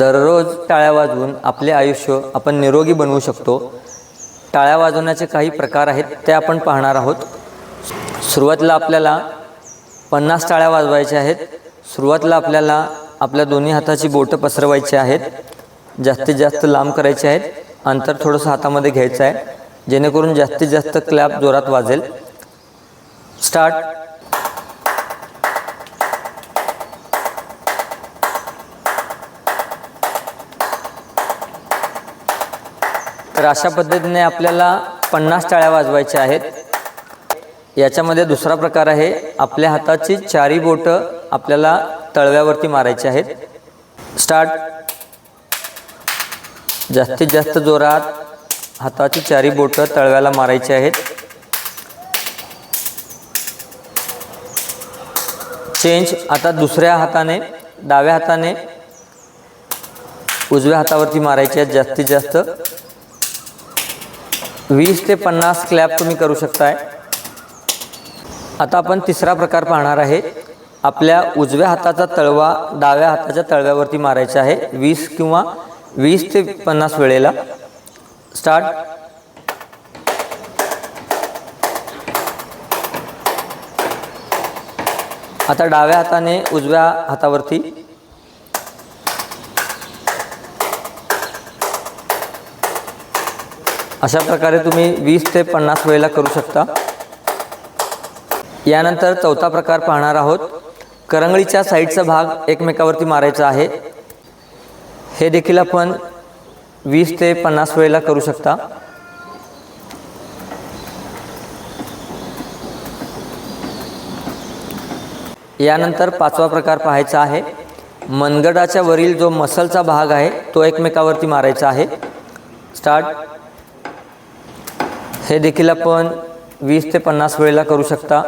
दररोज टाळ्या वाजवून आपले आयुष्य आपण निरोगी बनवू शकतो। टाळ्या वाजवण्याचे काही प्रकार आहेत ते आपण पाहणार आहोत। सुरुवातीला आपल्याला 50 टाळ्या वाजवायच्या आहेत। सुरुवातीला आपल्याला आपल्या दोन्ही हाताची बोटं पसरवायची आहेत, जास्तीत जास्त लांब करायचे आहेत, अंतर थोडंसं हातामध्ये घ्यायचं आहे जेणेकरून जास्तीत जास्त क्लॅप जोरात वाजेल। स्टार्ट। तर अशा पद्धतीने आपल्याला 50 टाळ्या वाजवायच्या आहेत। याच्यामध्ये दुसरा प्रकार आहे, आपल्या हाताची चारी बोटं आपल्याला तळव्यावरती मारायची आहेत। स्टार्ट। जास्तीत जास्त जोरात हाताची चारी बोटं तळव्याला मारायची आहेत। चेंज। आता दुसऱ्या हाताने, डाव्या हाताने उजव्या हातावरती मारायचे आहेत जास्तीत जास्त। 20 ते 50 क्लॅप तुम्ही करू शकताय। आता आपण तिसरा प्रकार पाहणार आहे। आपल्या उजव्या हाताचा तळवा डाव्या हाताच्या तळव्यावरती मारायचा आहे 20 ते 50 वेळेला। स्टार्ट। आता डाव्या हाताने उजव्या हातावरती, अशा प्रकारे तुम्ही 20 ते 50 वेळेला करू शकता। यानंतर चौथा प्रकार पाहणार आहोत। करंगळीच्या साईडचा भाग एकमेकावरती मारायचा आहे। हे देखील आपण 20 ते 50 वेळेला करू शकता। यानंतर पाचवा प्रकार पाहायचा आहे। मनगटाच्या वरील जो मसलचा भाग आहे तो एकमेकावरती मारायचा आहे। स्टार्ट। हे देखील आपण 20 ते 50 वेळेला करू शकता।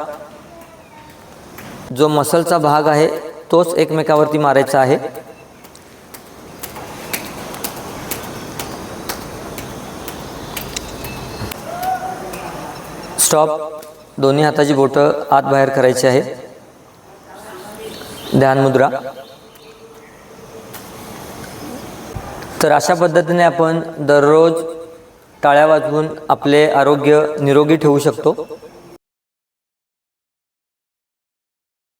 जो मसलचा भाग आहे तोच एकमेकावरती मारायचा आहे। स्टॉप। दोन्ही हाताची बोटं आत बाहेर करायची आहे। ध्यान मुद्रा। तर अशा पद्धतीने आपण दररोज टाळ्या वाजवून आपले आरोग्य निरोगी ठेवू शकतो।